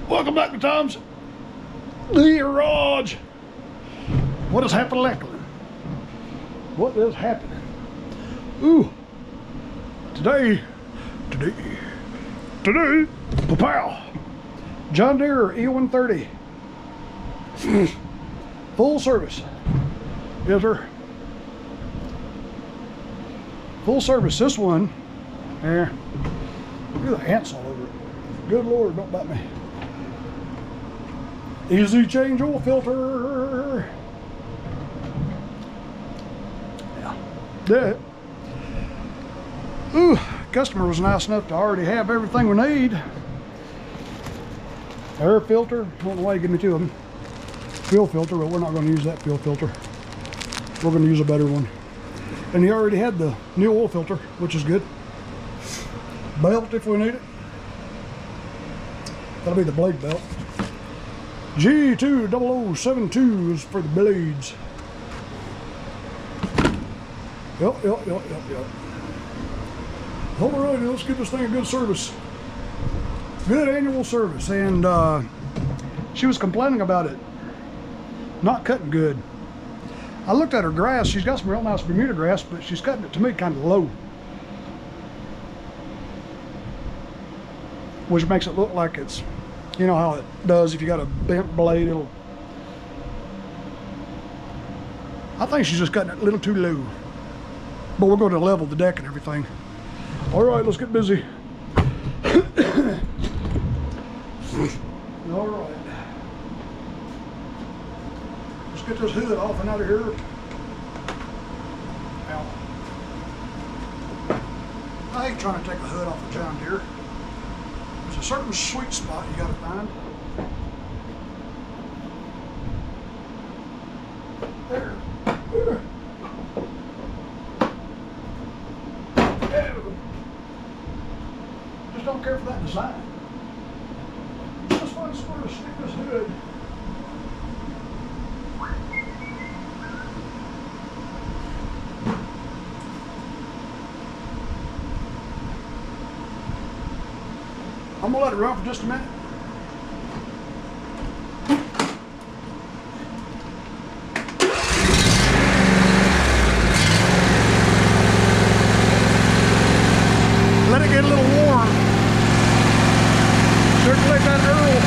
Welcome back to Tom's Garage. What is happening? What is happening? Ooh, today, pow, John Deere E130, full service. Yes, sir. Full service. This one, look at the ants all over it. Good Lord, don't bite me. Easy change oil filter. Yeah. Ooh, customer was nice enough to already have everything we need. Air filter, I don't know why you give me two of them. Fuel filter, but we're not going to use that fuel filter. We're going to use a better one. And he already had the new oil filter, which is good. Belt if we need it. That'll be the blade belt. G20072 is for the blades. Yep. Alrighty, let's give this thing a good service. Good annual service. And she was complaining about it not cutting good. I looked at her grass. She's got some real nice Bermuda grass, but she's cutting it to me kind of low, which makes it look like it's, you know how it does if you got a bent blade, I think she's just cutting it a little too low. But we're going to level the deck and everything. All right, let's get busy. All right. Let's get this hood off and out of here. Ow. I hate trying to take a hood off a John Deere. There's a certain sweet spot you got to find. There. Just don't care for that design. Just find somewhere to stick this hood. I'm gonna let it run for just a minute. Let it get a little warm. Circulate that oil.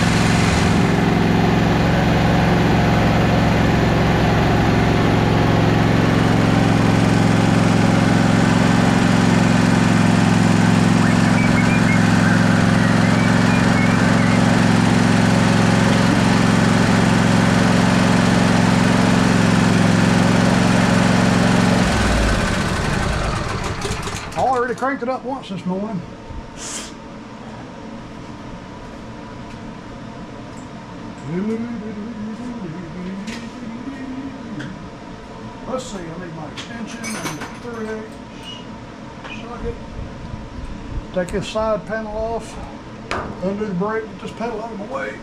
I already cranked it up once this morning. Let's see, I need my extension and 3/8 socket. Take this side panel off, undo the brake, get this pedal out of my way.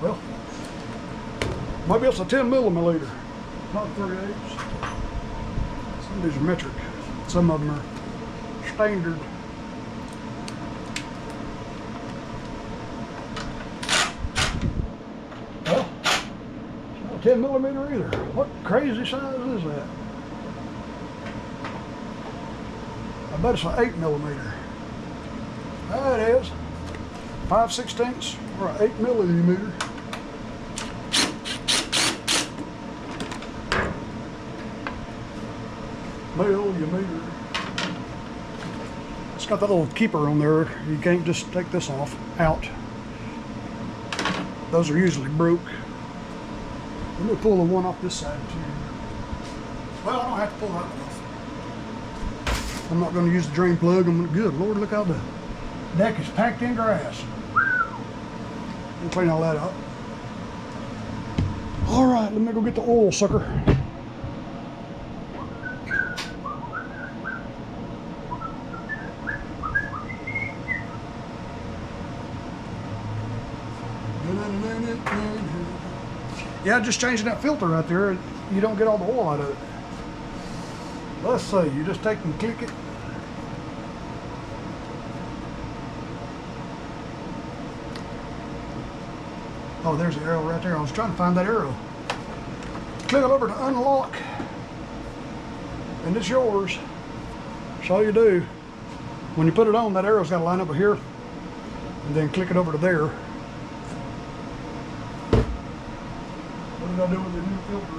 Well, maybe it's a 10mm. Not 3/8. Some of these are metric. Some of them are standard. Well, it's not a 10mm either. What crazy size is that? I bet it's an 8mm. There it is. 5/16 or an 8mm. Millimeter. It's got that little keeper on there. You can't just take this out. Those are usually broke. Let me pull the one off this side too. Well, I don't have to pull that one off. I'm not going to use the drain plug. Good Lord, look how the deck is packed in grass. We'll clean all that up. All right, let me go get the oil sucker. Yeah, just changing that filter right there, you don't get all the oil out of it. Let's see, you just take and click it. Oh, there's the arrow right there. I was trying to find that arrow. Click it over to unlock. And it's yours. That's all you do. When you put it on, that arrow's got to line up with here. And then click it over to there. What did I do with the new filter?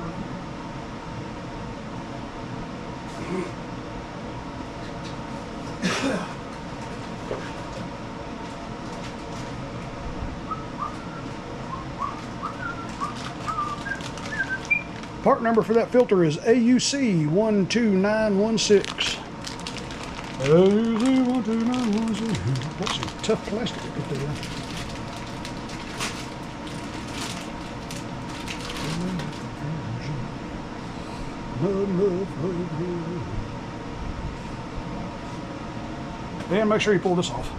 Part number for that filter is AUC 12916. AUC 12916. That's some tough plastic to put there. And make sure you pull this off.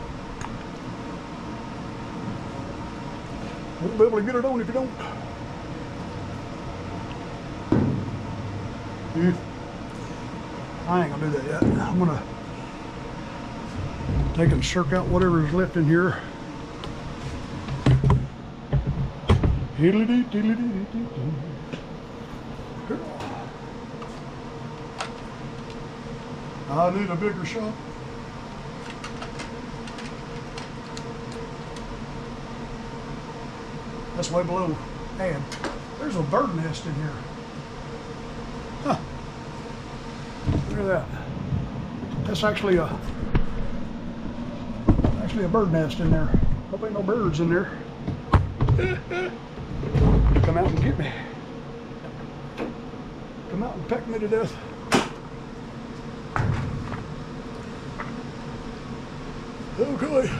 Won't be able to get it on if you don't. I ain't gonna do that yet. I'm gonna take and circ out whatever is left in here. I need a bigger shot. That's way below add. There's a bird nest in here. Huh. Look at that. That's actually a bird nest in there. Hope ain't no birds in there. Come out and get me. Come out and peck me to death. Okay.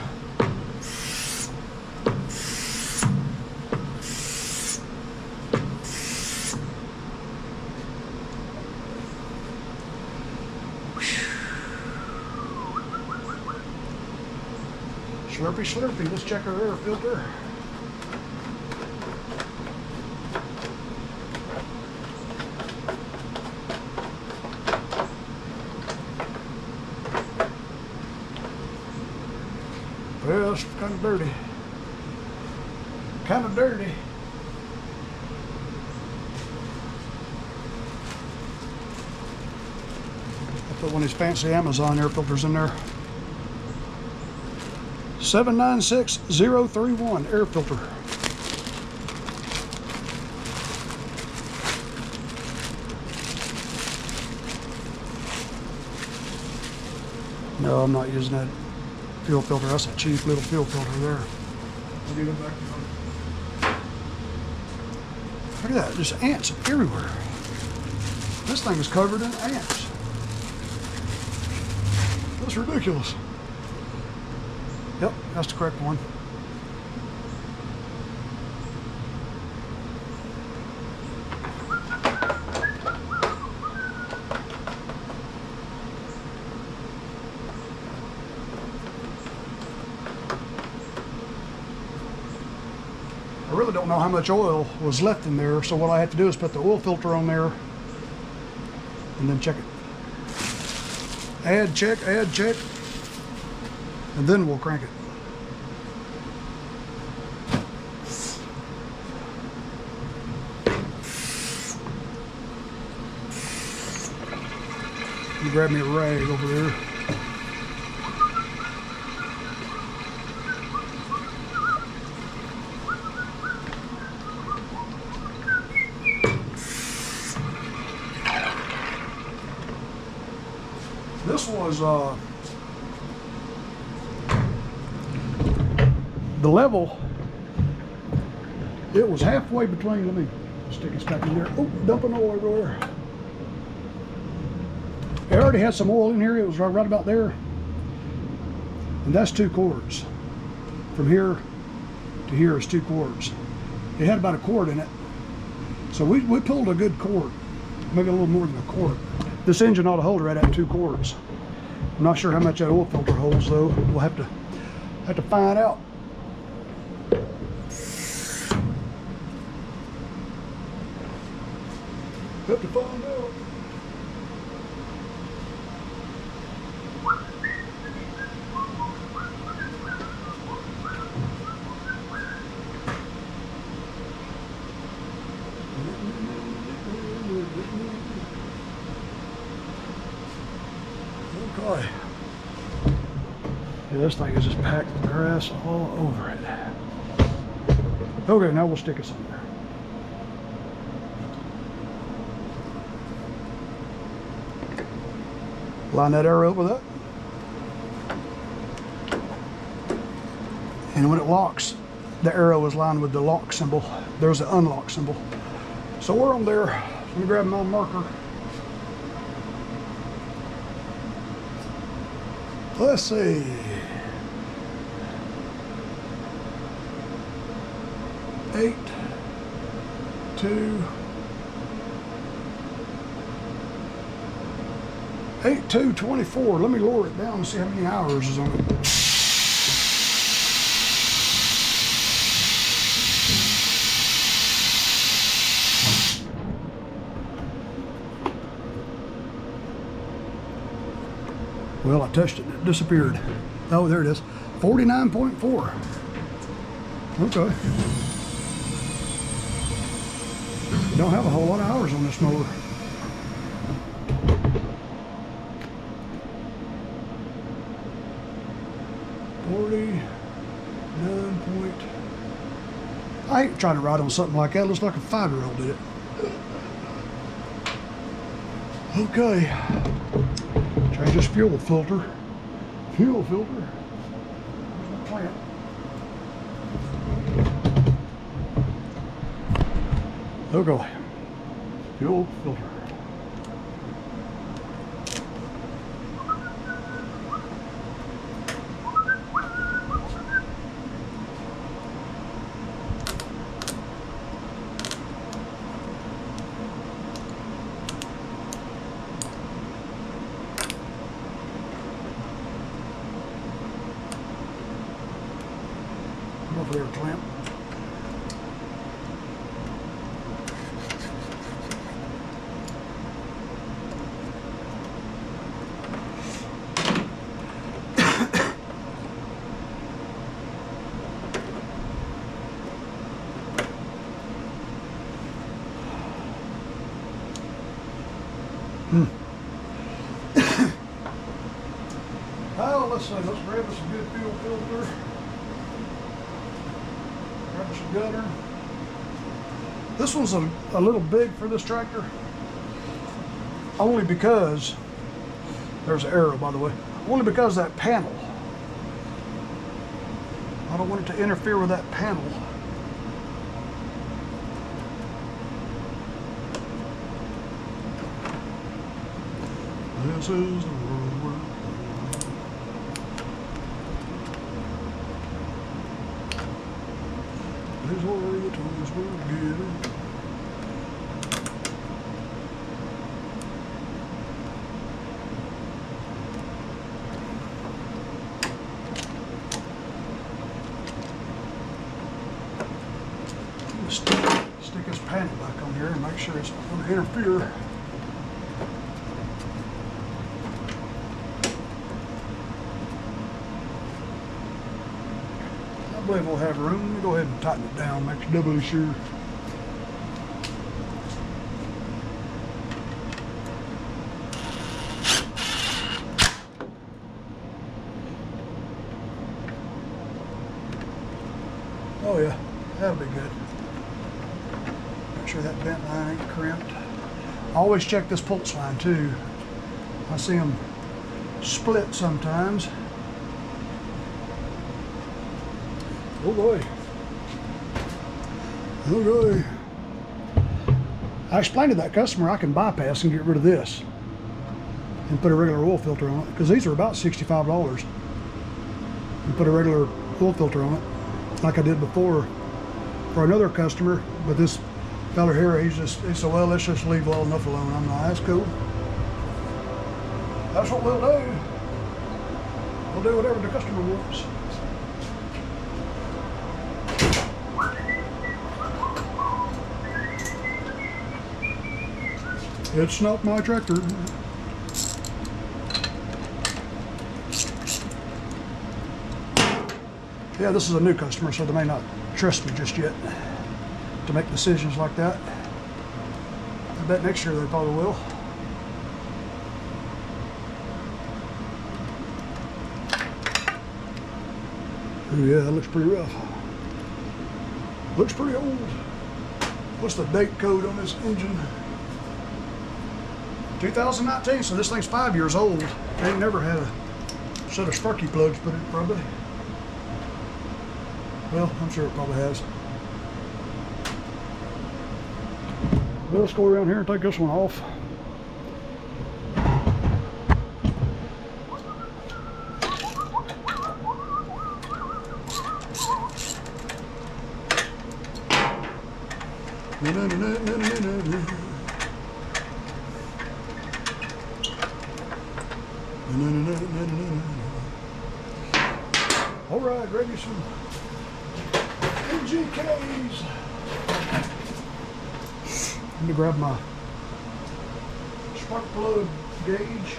Slurpy, slurpy. Let's check our air filter. Well, it's kind of dirty. Kind of dirty. I put one of these fancy Amazon air filters in there. 796031 air filter. No, I'm not using that fuel filter. That's a cheap little fuel filter there. I'll get it back. Look at that, there's ants everywhere. This thing is covered in ants. That's ridiculous. Yep, that's the correct one. I really don't know how much oil was left in there, so what I have to do is put the oil filter on there and then check it. Add, check, and then we'll crank it. You grab me a rag over there. This was the level. It was halfway between. Let me stick this back in there. Oh, dumping oil everywhere. It already had some oil in here. It was right about there. And that's 2 quarts. From here to here is 2 quarts. It had about a quart in it. So we pulled a good quart. Maybe a little more than a quart. This engine ought to hold right at 2 quarts. I'm not sure how much that oil filter holds though. We'll have to find out. Have to find out. Okay. Yeah, this thing is just packed with grass all over it. Okay, now we'll stick us in there. Line that arrow up with that. And when it locks, the arrow is lined with the lock symbol. There's the unlock symbol. So we're on there. Let me grab my marker. Let's see. 8, 2, 8, 2, 24. Let me lower it down and see how many hours is on it. Well, I touched it and it disappeared. Oh, there it is. 49.4. Okay. Don't have a whole lot of hours on this mower. I ain't trying to ride on something like that. It looks like a 5-year-old did it. Okay. Change this fuel filter. Fuel filter. There's my clamp. Okay. Fuel filter. Over there, clamp. Well, let's see. Let's grab us a good fuel filter. Grab us a gutter. This one's a little big for this tractor. Only because, there's an arrow by the way, only because that panel. I don't want it to interfere with that panel. This is the world we're These were the toys we're getting. Stick this panel back on here and make sure it's not going to interfere. I believe we'll have room. Let me go ahead and tighten it down, make doubly sure. Oh yeah, that'll be good. Make sure that vent line ain't crimped. I always check this pulse line too. I see them split sometimes. Oh boy. Okay. I explained to that customer I can bypass and get rid of this and put a regular oil filter on it, because these are about $65, and put a regular oil filter on it like I did before for another customer. But this fella here, he said, well, let's just leave well enough alone. I'm like, that's cool. That's what we'll do. We'll do whatever the customer wants. It's not my tractor. Yeah, this is a new customer, so they may not trust me just yet to make decisions like that. I bet next year they probably will. Oh yeah, that looks pretty rough. Looks pretty old. What's the date code on this engine? 2019, so this thing's 5 years old. Ain't never had a set of sparky plugs put in, probably. Well, I'm sure it probably has. Well, let's go around here and take this one off. All right, ready some NGKs. Let me grab my spark plug gauge,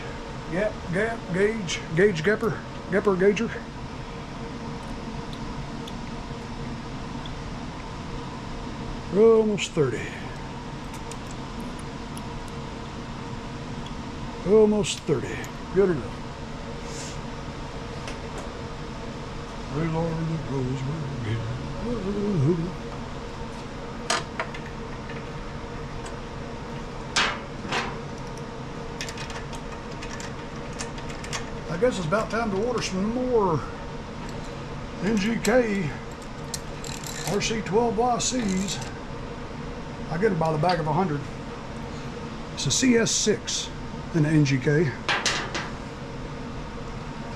gauge gapper gauger. Almost 30. Almost 30. Good enough. Well, Lord, it goes again. I guess it's about time to order some more NGK RC12YCs. I get it by the bag of 100. It's a CS6 in the NGK.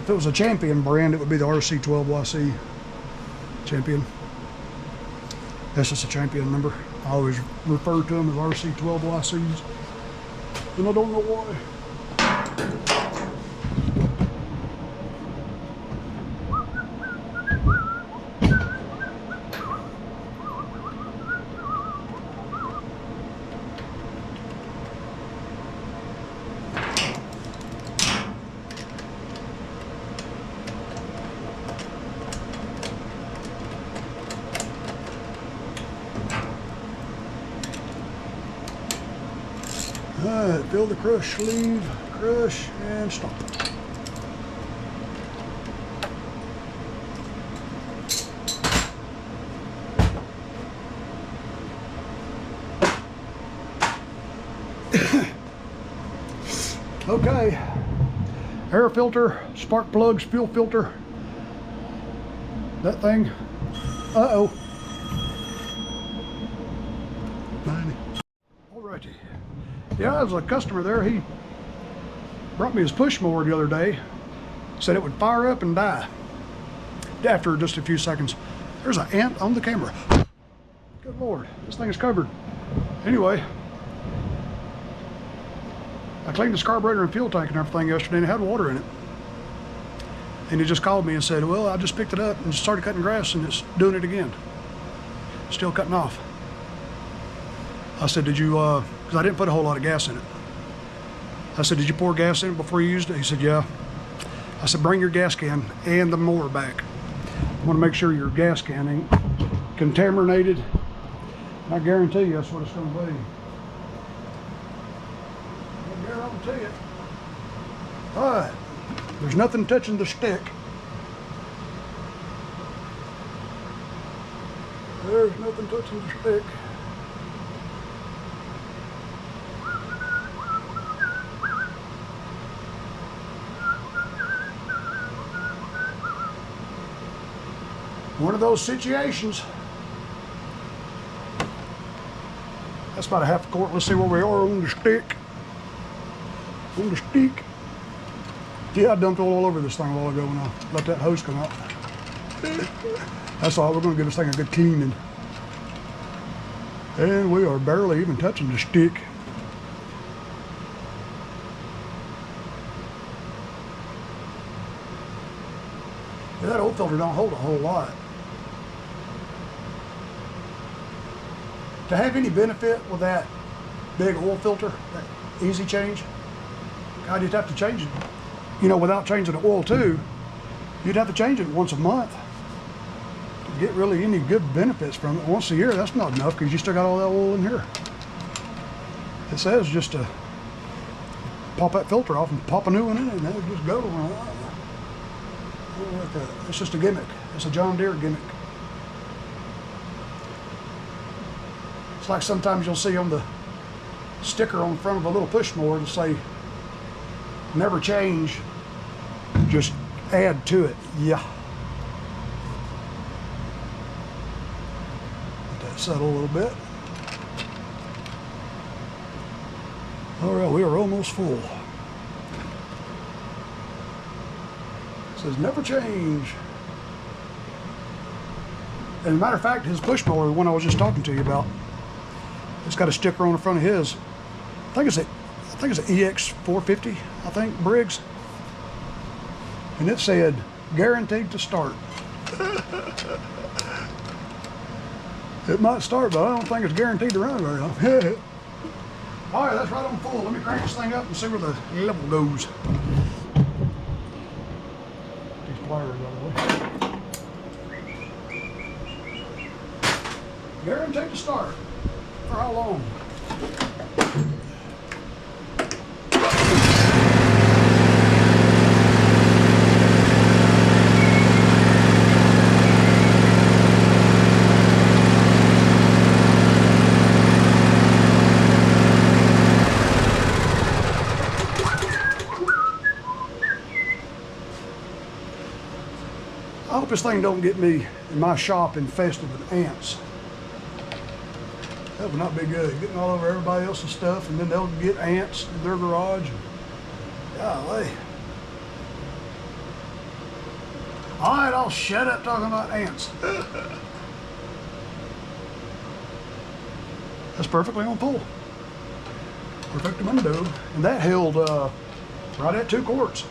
If it was a Champion brand, it would be the RC12YC Champion. That's just a Champion number. I always refer to them as RC12YCs, and I don't know why. Alright, fill the crush sleeve, crush, and stop. Okay, air filter, spark plugs, fuel filter. That thing, uh-oh. 90. Alrighty. Yeah, there was a customer there. He brought me his push mower the other day. Said it would fire up and die after just a few seconds. There's an ant on the camera. Good Lord, this thing is covered. Anyway, I cleaned the carburetor and fuel tank and everything yesterday, and it had water in it. And he just called me and said, well, I just picked it up and just started cutting grass and it's doing it again. Still cutting off. I said, did you, because I didn't put a whole lot of gas in it. I said, did you pour gas in it before you used it? He said, yeah. I said, bring your gas can and the mower back. I want to make sure your gas can ain't contaminated. And I guarantee you that's what it's going to be. I guarantee it. All right, there's nothing touching the stick. There's nothing touching the stick. One of those situations. That's about a half a quart. Let's see where we are on the stick. On the stick. Yeah, I dumped oil all over this thing a while ago when I let that hose come out. That's all. We're going to give this thing a good cleaning. And we are barely even touching the stick. Yeah, that oil filter don't hold a whole lot. To have any benefit with that big oil filter, that easy change, God, you'd have to change it. You know, without changing the oil too, you'd have to change it once a month to get really any good benefits from it. Once a year, that's not enough because you still got all that oil in here. It says just to pop that filter off and pop a new one in it and that'll just go. It's just a gimmick. It's a John Deere gimmick. It's like sometimes you'll see on the sticker on the front of a little push mower to say, never change, just add to it. Yeah. Let that settle a little bit. All right, we are almost full. It says never change. As a matter of fact, his push mower, the one I was just talking to you about, it's got a sticker on the front of his. I think it's an EX450, I think, Briggs. And it said, guaranteed to start. It might start, but I don't think it's guaranteed to run very long. All right, that's right on full. Let me crank this thing up and see where the level goes. These pliers out of the way. Guaranteed to start. For how long? I hope this thing don't get me in my shop infested with ants. That would not be good. Getting all over everybody else's stuff, and then they'll get ants in their garage. Golly. All right, I'll shut up talking about ants. That's perfectly on pull. Perfectamundo. And that held right at 2 quarts.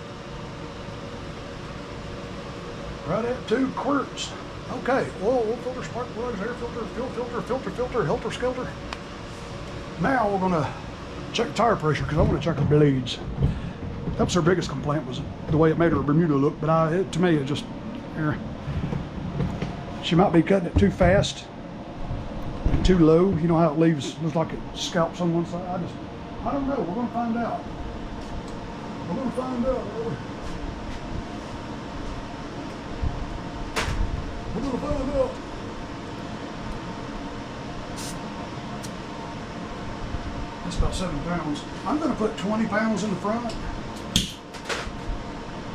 Right at 2 quarts. Okay, oil filter, spark plugs, air filter, fuel filter, helter skelter. Now we're gonna check the tire pressure because I want to check her blades. That was her biggest complaint, was the way it made her Bermuda look, but to me it just, she might be cutting it too fast and too low. You know how it looks like it scalps on one side. I don't know, we're gonna find out. We're gonna find out. We're gonna find out. That's about 7 pounds. I'm gonna put 20 pounds in the front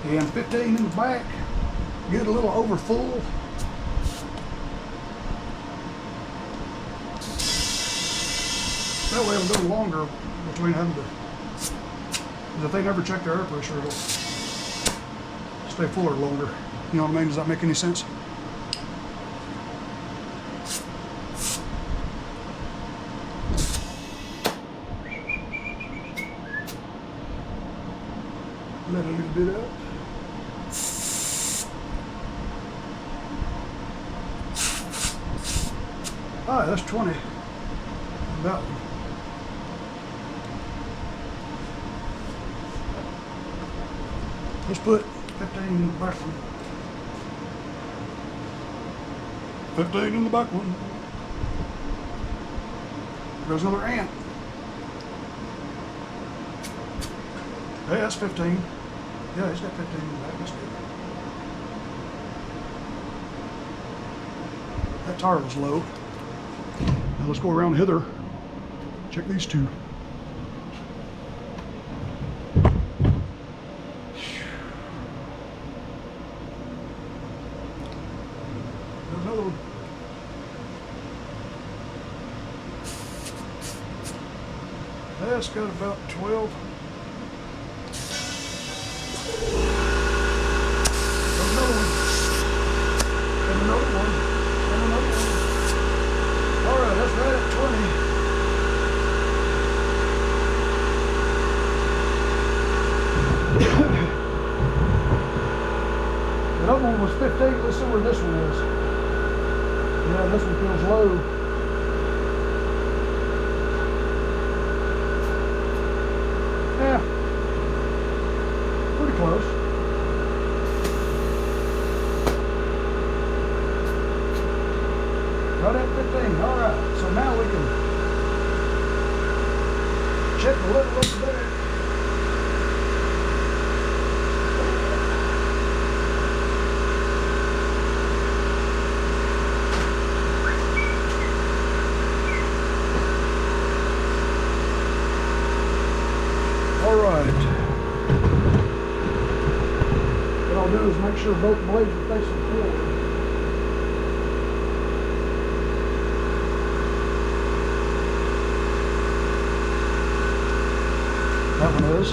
and 15 in the back. Get a little over full. That way it'll go longer between having to, because if they never check their air pressure, it'll stay fuller longer. You know what I mean? Does that make any sense? Let a little bit up. All right, that's 20. About one. Let's put 15 in the back one. 15 in the back one. There's another ant. Hey, that's 15. Yeah, he's got 15 in the back. That's good. That tire was low. Now let's go around hither. Check these two. There's another one. That's got about 12. The other one was 15. Let's see where this one is. Yeah, this one feels low. Yeah, pretty close. Right at 15. All right. So now we can check the level over there. I do is make sure both blades are facing forward. That one is.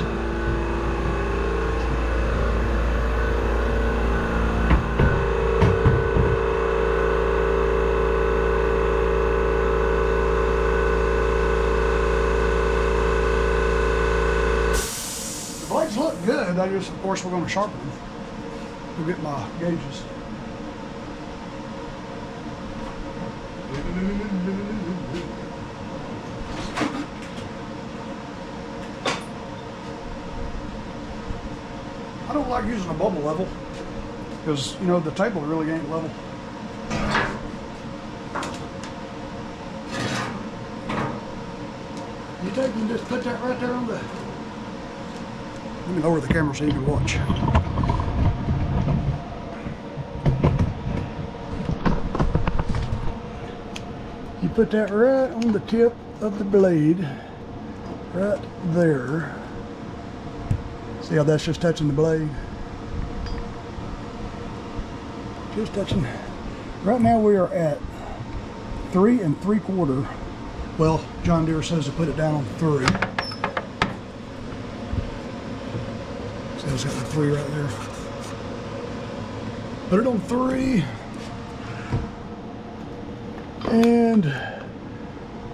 The blades look good. I just, of course, we're going to sharpen them. We'll get my gauges. I don't like using a bubble level because, you know, the table really ain't level. You take and just put that right there on the... Let me lower the camera so you can watch. You put that right on the tip of the blade, right there. See how that's just touching the blade? Just touching. Right now we are at 3 3/4. Well, John Deere says to put it down on 3. So it's got the 3 right there. Put it on 3. And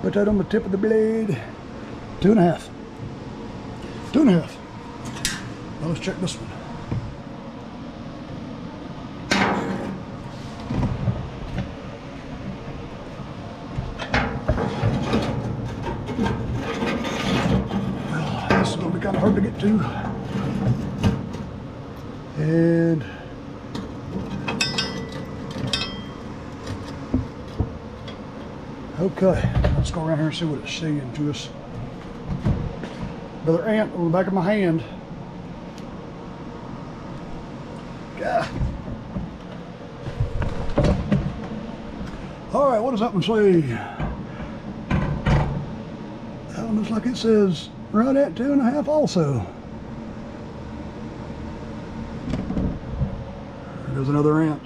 put that on the tip of the blade. 2 1/2. 2 1/2. Now let's check this one. Well, this is going to be kind of hard to get to. And okay, let's go around here and see what it's saying to us. Another ant on the back of my hand. God. All right, what does that one say? That one looks like it says right at 2 1/2 also. There's another ant.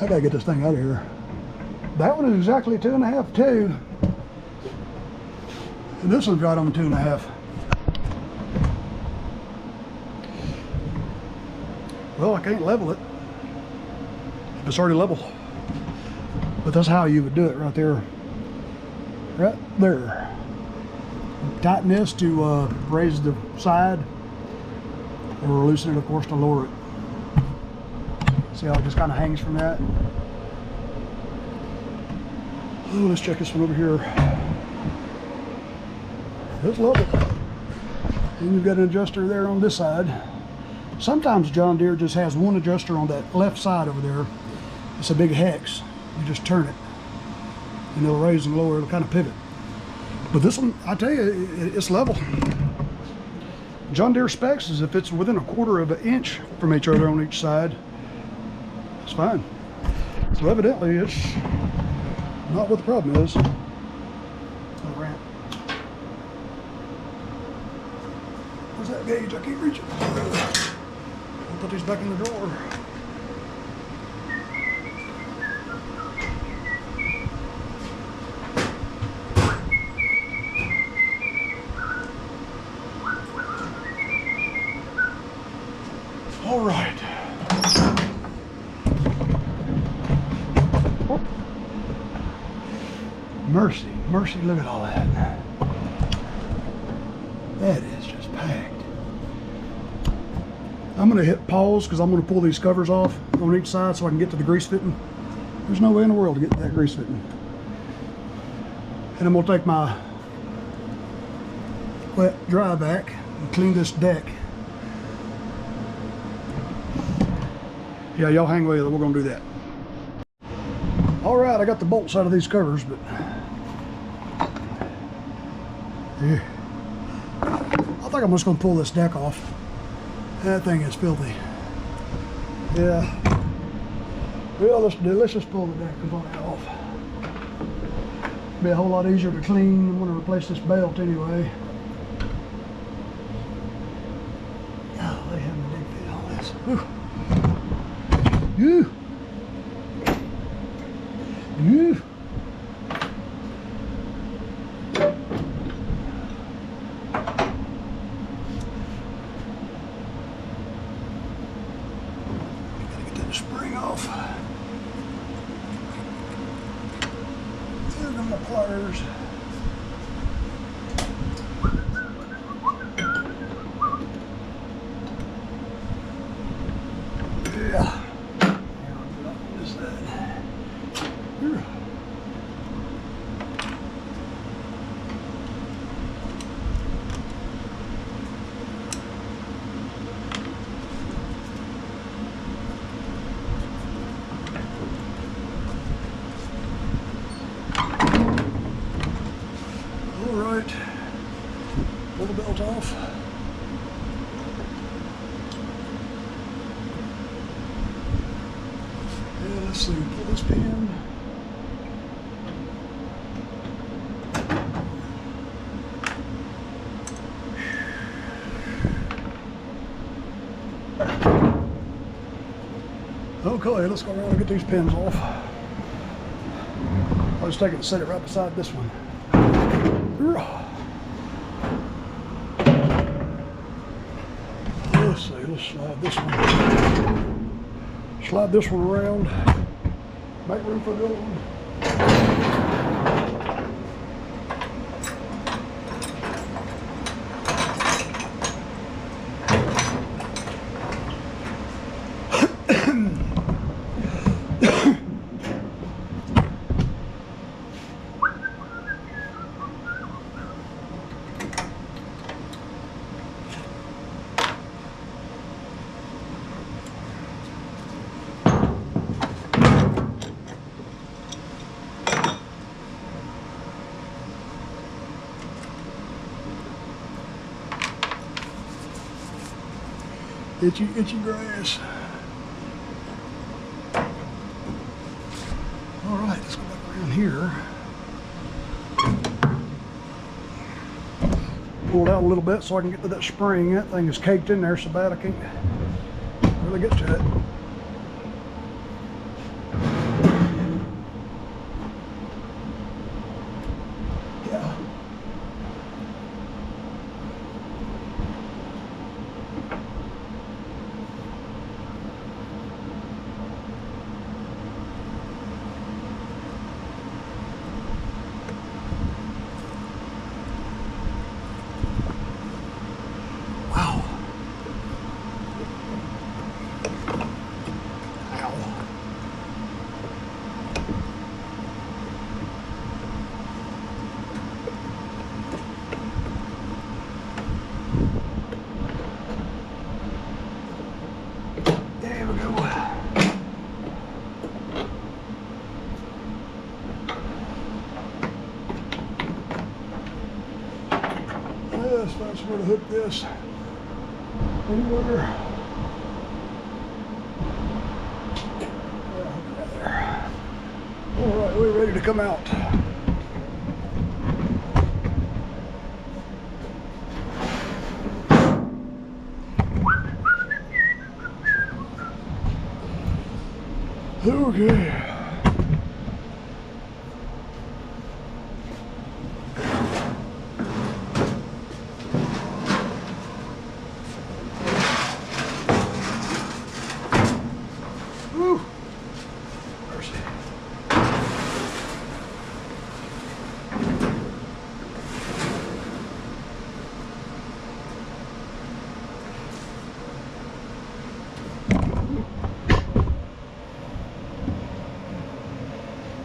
I gotta get this thing out of here. That one is exactly 2 1/2 too. And this one's right on 2 1/2. Well, I can't level it. It's already level. But that's how you would do it right there. Right there. Tighten this to raise the side, or loosen it, of course, to lower it. See how it just kind of hangs from that? Oh, let's check this one over here. It's level. And you've got an adjuster there on this side. Sometimes John Deere just has one adjuster on that left side over there. It's a big hex. You just turn it and it'll raise and lower. It'll kind of pivot. But this one, I tell you, it's level. John Deere specs is if it's within 1/4 of an inch from each other on each side, it's fine. So evidently it's not what the problem is. Oh, ramp. Where's that gauge? I can't reach it. I'll put these back in the drawer. All right. Oh. Mercy, mercy, look at all that. That is just packed. I'm going to hit pause because I'm going to pull these covers off on each side so I can get to the grease fitting. There's no way in the world to get to that grease fitting. And I'm going to take my wet dry vac and clean this deck. Yeah, y'all hang with it. We're going to do that. All right, I got the bolts out of these covers, but yeah. I think I'm just going to pull this deck off. That thing is filthy. Yeah. Well, let's just pull the deck component off. Be a whole lot easier to clean. I'm going to replace this belt anyway. You. You. Spring off. There go my pliers. Yeah. What is that? Here. Pull the belt off. Yeah, let's see, pull this pin. Okay, let's go around and get these pins off. I'll just take it and set it right beside this one. Let's see, let's slide this one around, make room for the other one. Itchy grass. All right, let's go back around here. Pull it out a little bit so I can get to that spring. That thing is caked in there so bad I can't really get to it. Yeah. That's where to hook this inverter. Yeah, hook it right there. All right, we're ready to come out. Okay.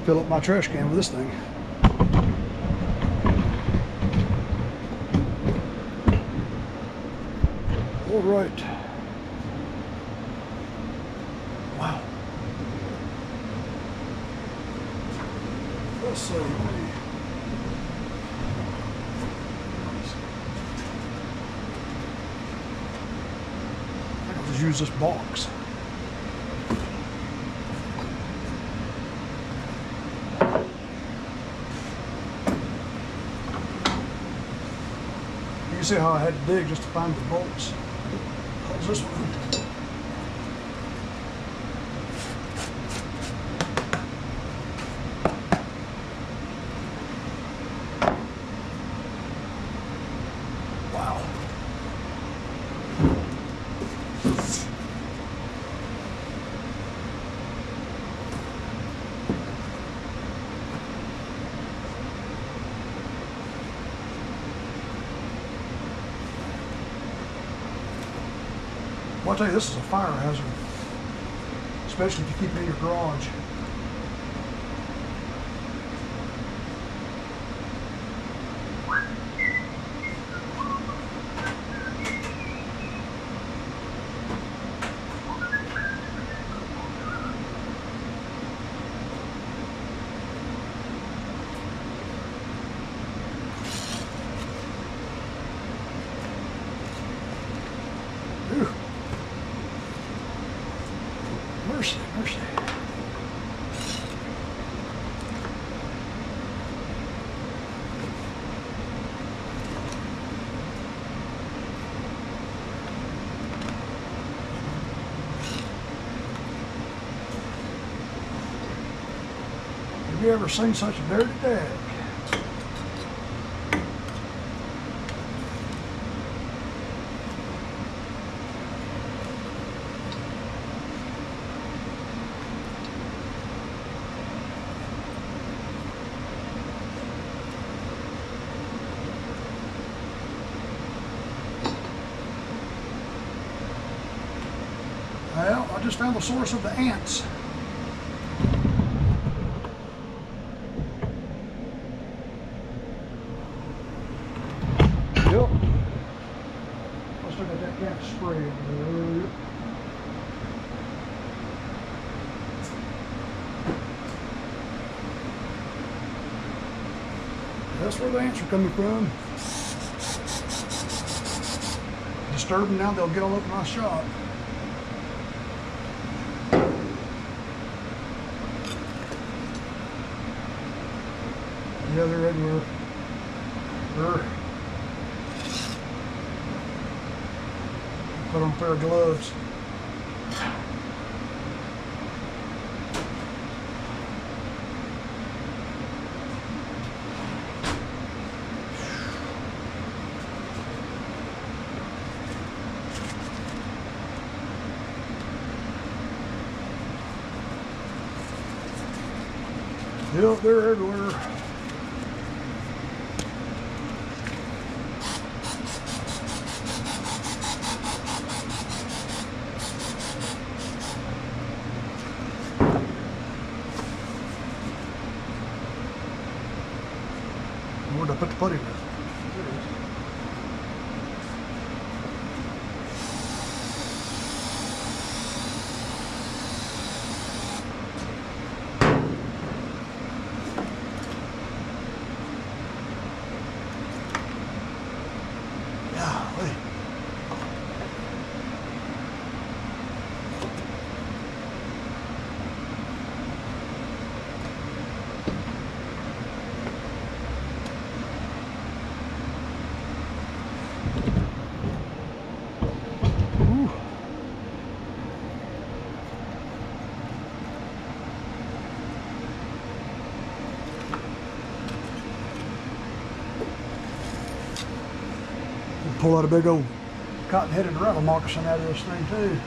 Fill up my trash can with this thing. All right. Wow. Let's see. I think I'll just use this box. You see how I had to dig just to find the bolts. How's this one? Well, I'll tell you, this is a fire hazard, especially if you keep it in your garage. Whew. Mercy, mercy. Have you ever seen such a dirty deck? Well, I just found the source of the ants. Yep. Let's look at that cat spray. That's where the ants are coming from. Disturbing now, they'll get all over my shop. Yeah, they're everywhere. Put on a pair of gloves. Yep, they're everywhere. Where'd I put the putty with? There it is. Golly. Ooh. Pull out a big old cotton-headed rattle moccasin out of this thing too.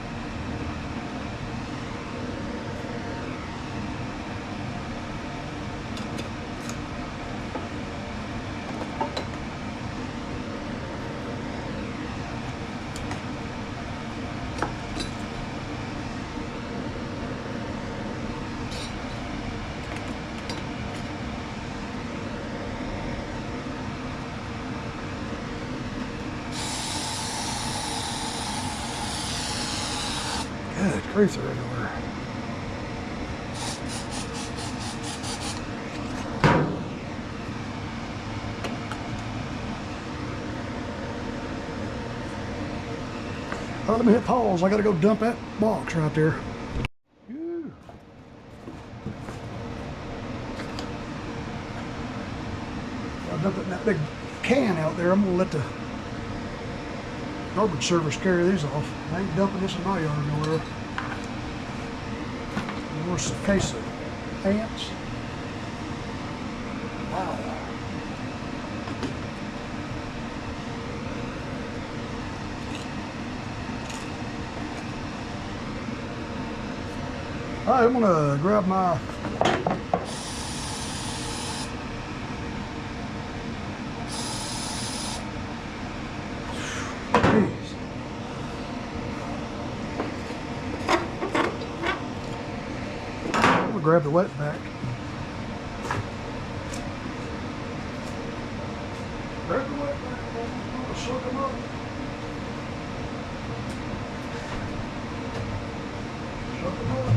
Good grief, they're everywhere. All right, let me hit pause. I gotta go dump that box right there. Whew. I'll dump it in that big can out there. I'm gonna let the garbage service carry these off. I ain't dumping this in my yard nowhere. Worst case of ants. Wow. All right, I'm gonna grab my grab the wet back. Grab the wet back. I'm gonna soak them up. Soak them up.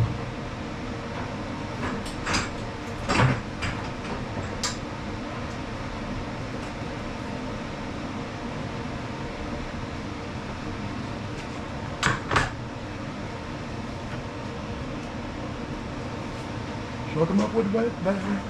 Soak them up with the wet back.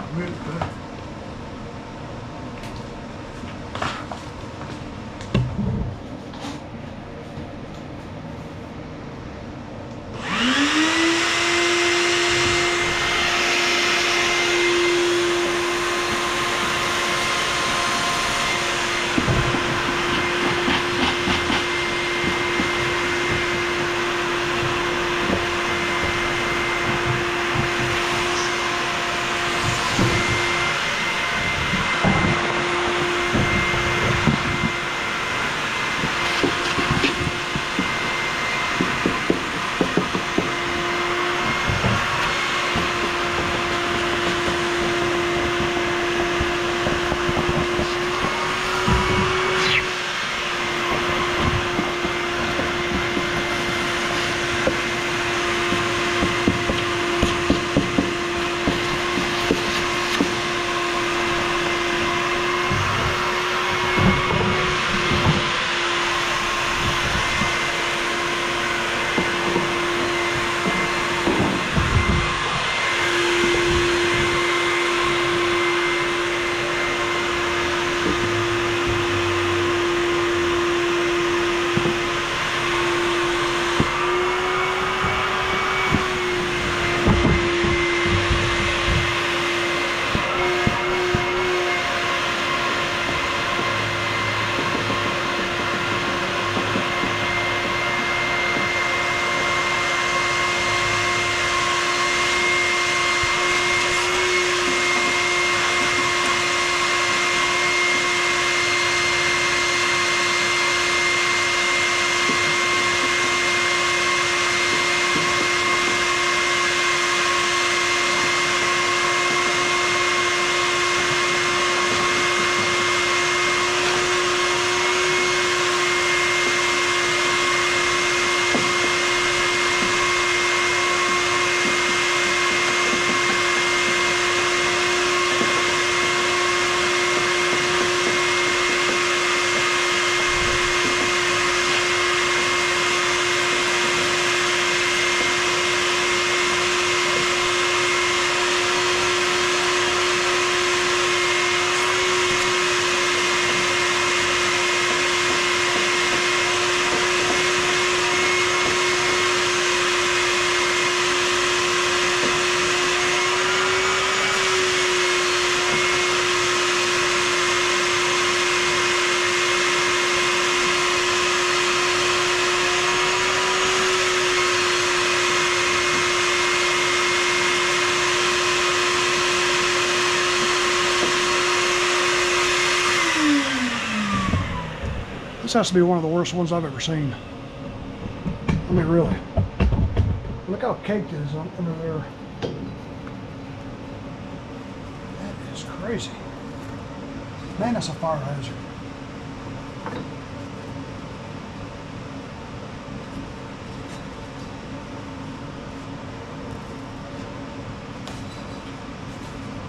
This has to be one of the worst ones I've ever seen. I mean, really. Look how caked it is under there. That is crazy. Man, that's a fire hazard.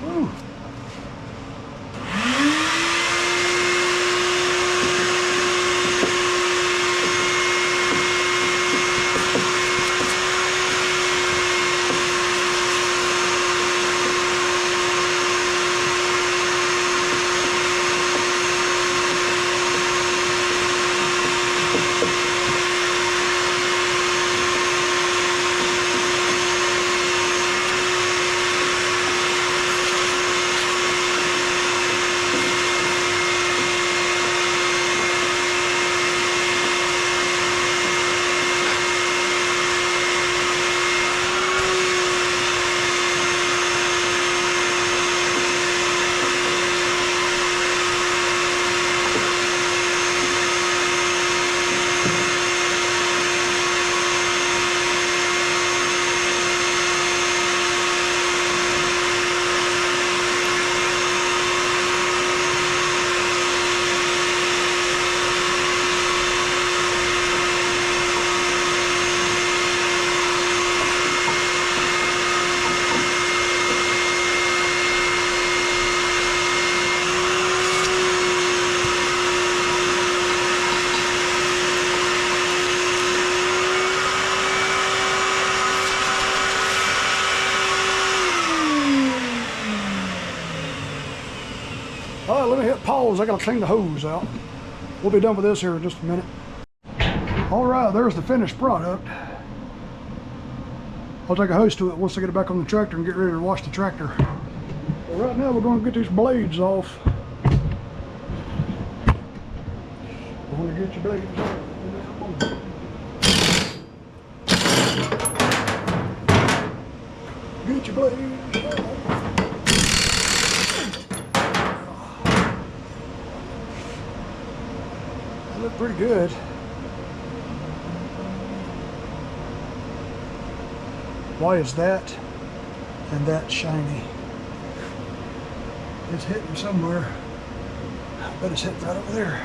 Woo. is I gotta clean the hose out. We'll be done with this here in just a minute. All right, there's the finished product. I'll take a hose to it once I get it back on the tractor and get ready to wash the tractor. But right now we're gonna get these blades off. I want to get your blades off. Get your blades off. They look pretty good. Why is that and that shiny? It's hitting somewhere. I bet it's hitting right over there.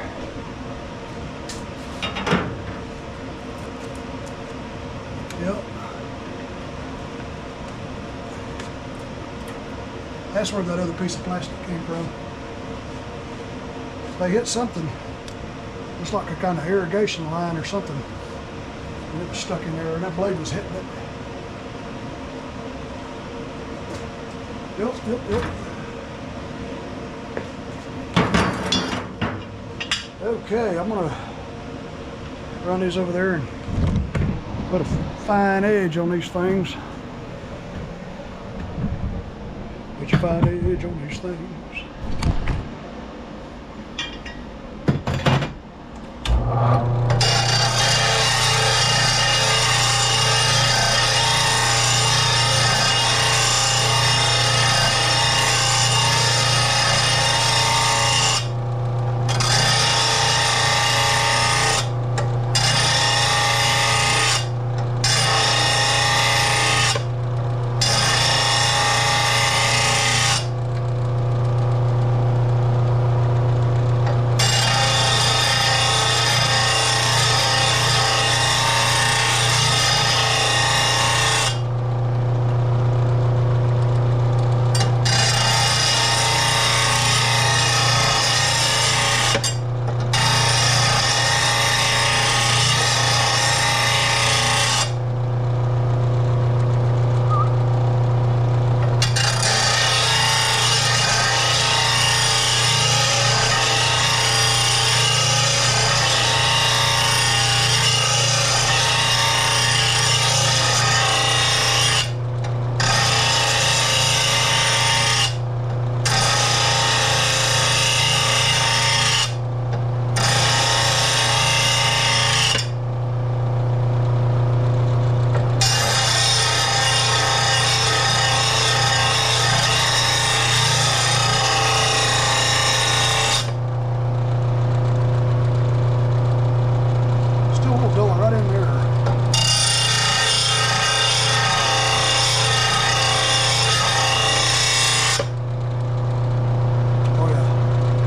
Yep. That's where that other piece of plastic came from. They hit something. Looks like a kind of irrigation line or something. And it was stuck in there and that blade was hitting it. Yep. Okay, I'm gonna run these over there and put a fine edge on these things. Put your fine edge on these things.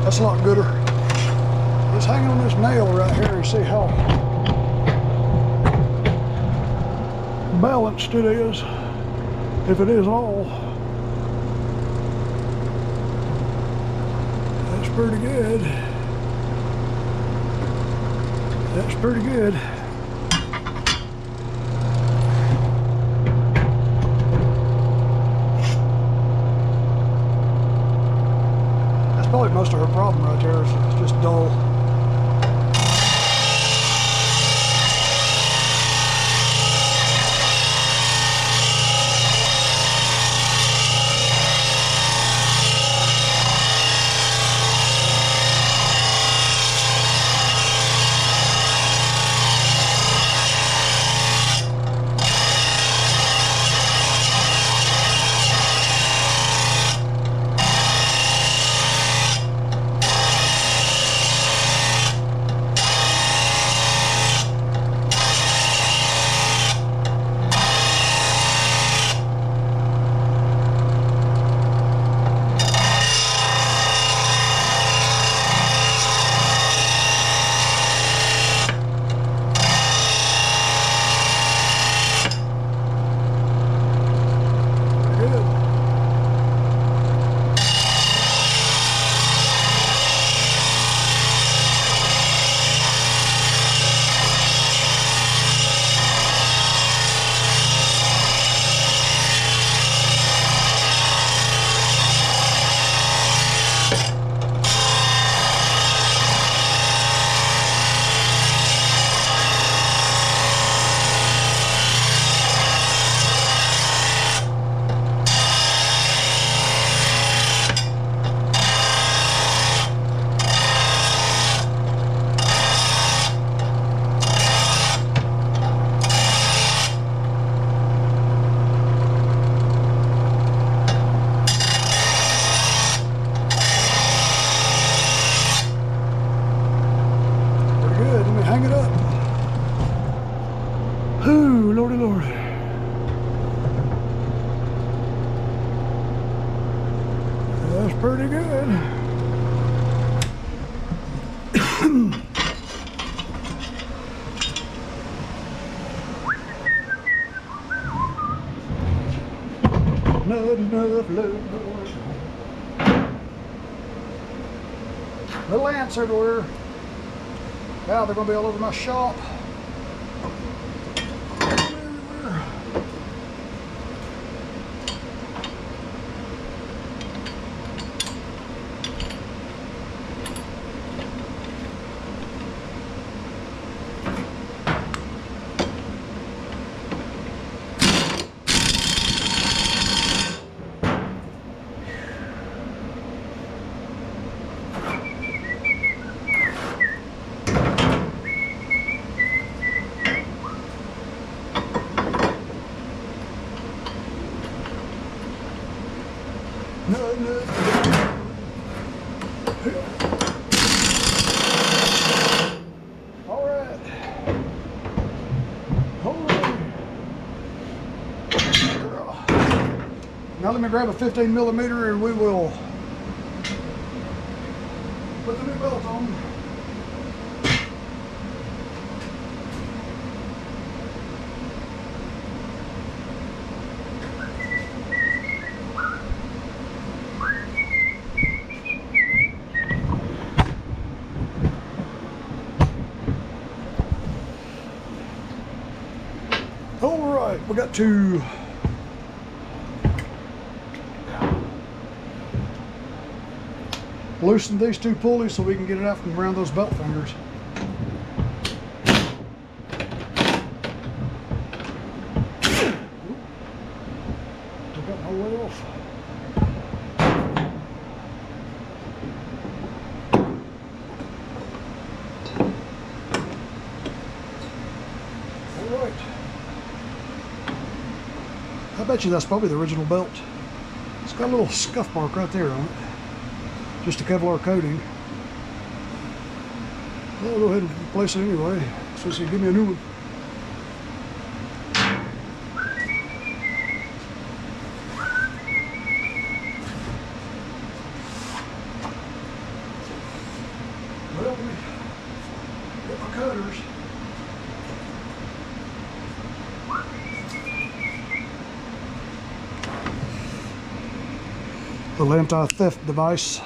That's a lot gooder. Let's hang on this nail right here and see how balanced it is, if it is at all. That's pretty good. That's pretty good. Probably most of her problem right there is it's just dull. Lordy, Lordy. That's pretty good. Not enough love, Lord. Little ants everywhere. Now they're going to be all over my shop. All right. Now let me grab a 15 millimeter and we will put the new belt on. All right, we got to loosen these two pulleys so we can get it out from around those belt fingers. Took that whole way off. All right. I bet you that's probably the original belt. It's got a little scuff mark right there on it. Just a Kevlar coating. I'll go ahead and replace it anyway, so she can give me a new one. Well, let me get my cutters. Little anti-theft device.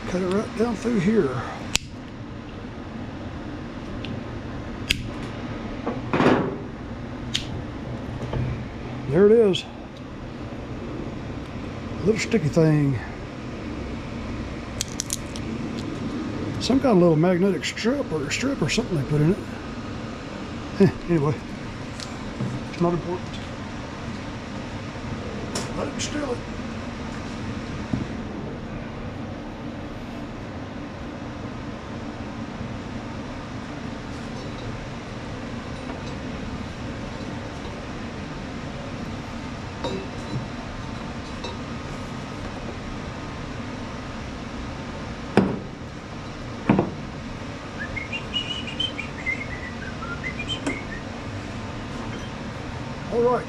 Cut it right down through here. There it is. A little sticky thing. Some kind of little magnetic strip or something they put in it. Anyway, it's not important. Let it steal it. All right.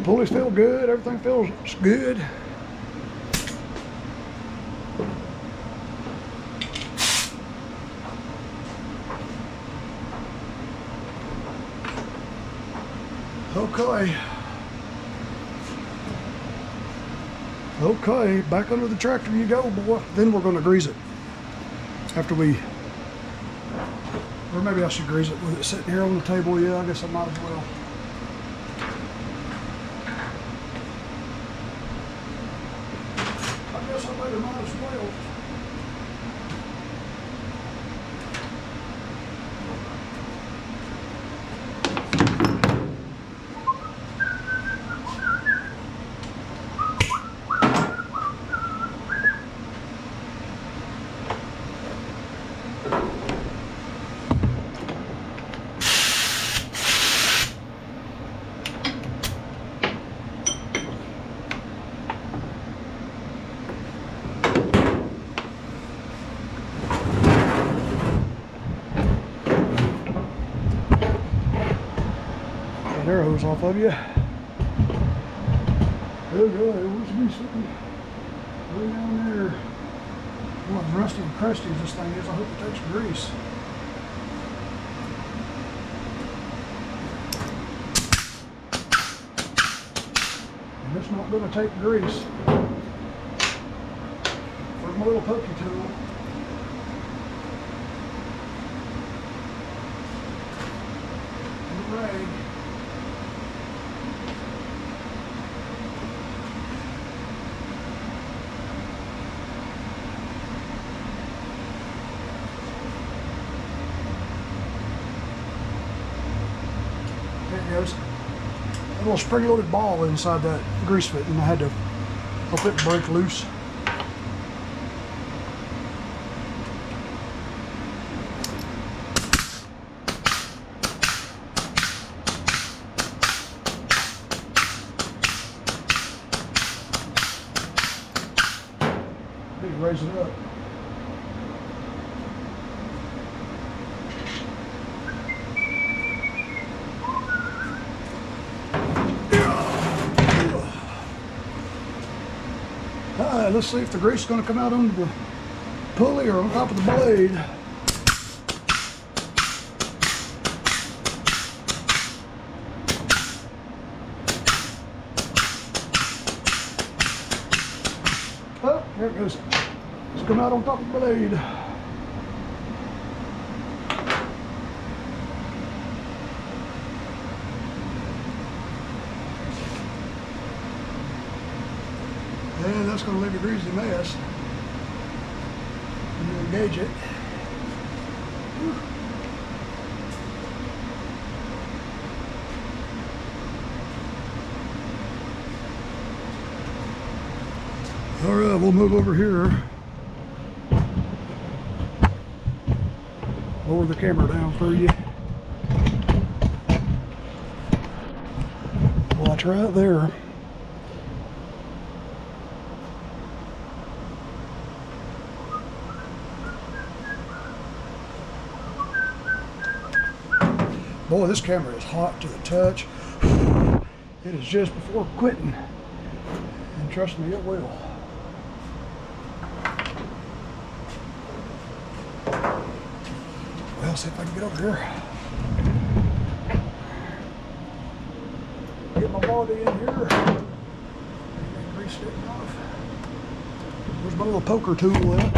Pulleys feel good, everything feels good. Okay. Okay, back under the tractor you go, boy. Then we're going to grease it. After we, or maybe I should grease it with it sitting here on the table. Yeah, I guess I might as well. I guess I better might as well. that air hose off of you. Oh God, it was me sitting way down there. Well, as rusty and crusty as this thing is, I hope it takes grease. And it's not going to take grease. Where's my little pokey tool? And the rag. There it goes. A little spring-loaded ball inside that grease fit, and I had to help it break loose. Raise it up. Alright, let's see if the grease is going to come out on the pulley or on top of the blade. Oh, there it goes. It's come out on top of the blade. And that's going to leave a greasy mess. And you engage it. Whew. All right, we'll move over here. Lower the camera down for you. Watch right there. Boy, this camera is hot to the touch. It is just before quitting. And trust me, it will. Well, see if I can get over here. Get my body in here. Grease sticking off. There's my little poker tool in it.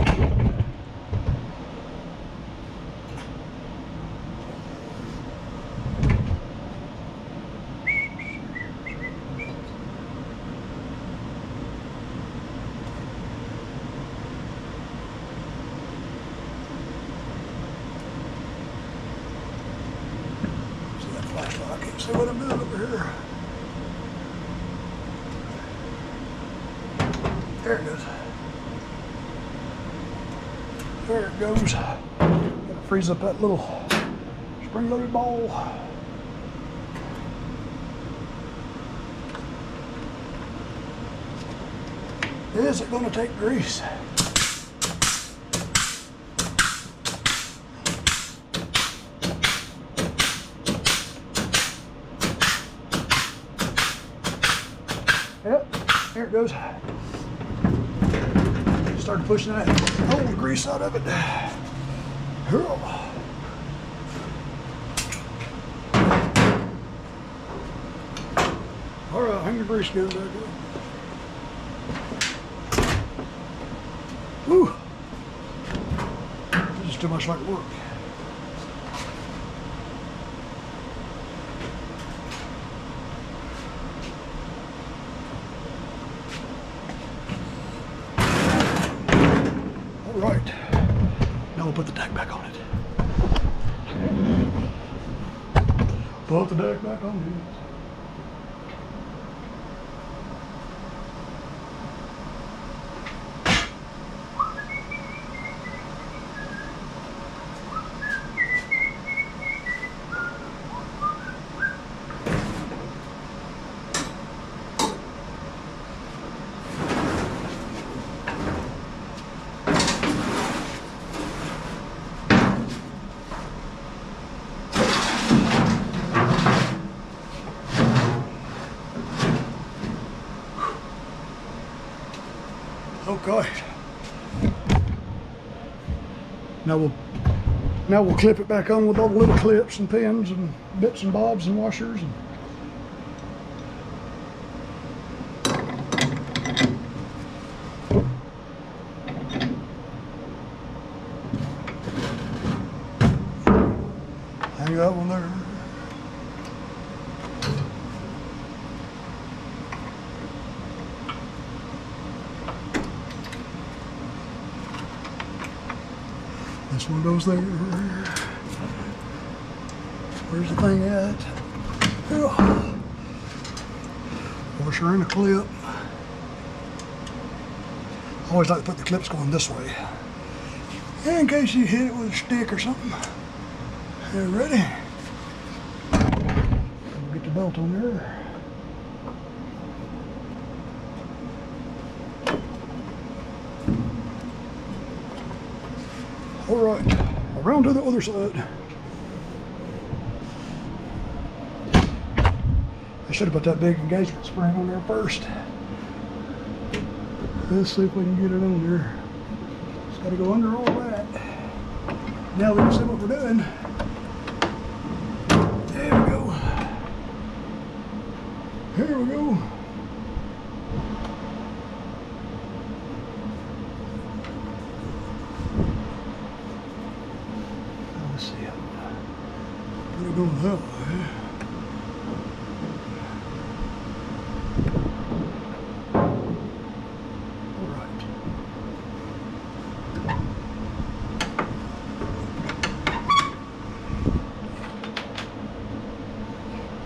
I can't see what I'm doing over here. There it goes. There it goes. Gotta freeze up that little spring-loaded ball. Is it going to take grease? Yep, there it goes. Started pushing that old grease out of it. Hurl. All right, hang your grease gun back up. Woo! This is too much like work. Right. Now we'll put the deck back on it. Put the deck back on it. Okay. Now we'll clip it back on with all the little clips and pins and bits and bobs and washers. And hang that one there. This one goes there. Where's the thing at? Washer and a clip. I always like to put the clips going this way, in case you hit it with a stick or something. Okay, ready? We'll get the belt on there. All right, around to the other side. I should have put that big engagement spring on there first. Let's see if we can get it on there. Just got to go under all that. Now we can see what we're doing. There we go. Here we go. Let's see. Put it going that way.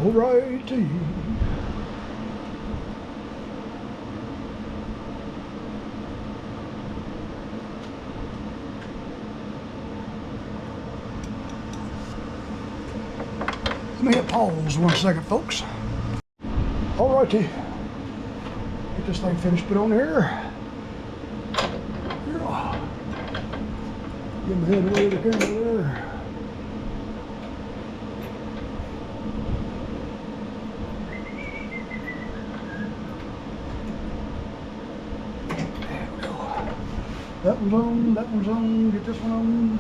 All righty. Let me hit pause 1 second, folks. All righty. Get this thing finished, put on here. Get my head away the camera there. That one's on, that one's on, get this one on,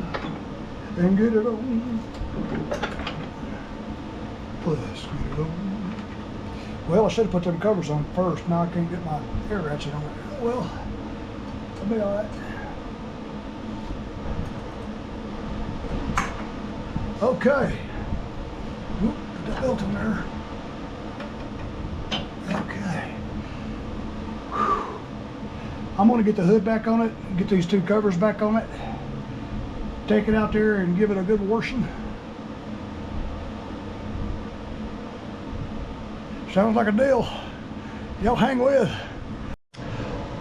and get it on. Plus, get it on. Well, I should have put them covers on first. Now I can't get my air ratchet on it. Well, it'll be all right. Okay. Whoop, put that belt on there. Okay. I'm going to get the hood back on it, get these two covers back on it, take it out there and give it a good washing. Sounds like a deal. Y'all hang with.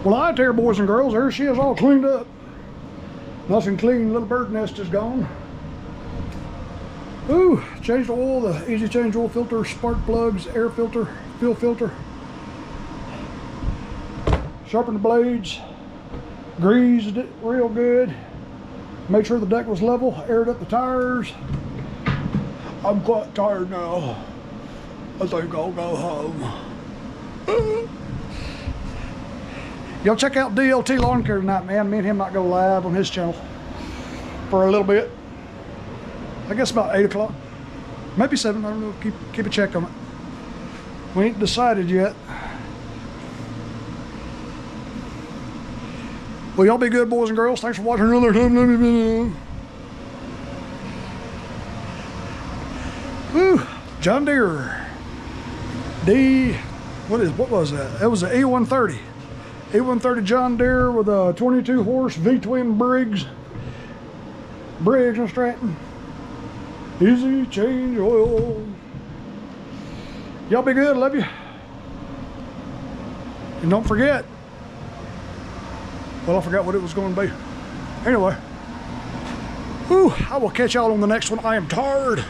Well, all right there, boys and girls, there she is all cleaned up. Nice and clean, little bird nest is gone. Ooh, changed the oil, the easy change oil filter, spark plugs, air filter, fuel filter. Sharpened the blades, greased it real good, made sure the deck was level, aired up the tires. I'm quite tired now. I think I'll go home. Y'all check out DLT Lawn Care tonight, man. Me and him might go live on his channel for a little bit. I guess about 8 o'clock, maybe 7, I don't know, keep a check on it. We ain't decided yet. Well, y'all be good, boys and girls. Thanks for watching another time. Let me video. Woo! John Deere. What was that? That was an E130. E130 John Deere with a 22 horse VTwin Briggs and Stratton. Easy change oil. Y'all be good. Love you. And don't forget. Well, I forgot what it was going to be. Anyway, I will catch y'all on the next one. I am tired.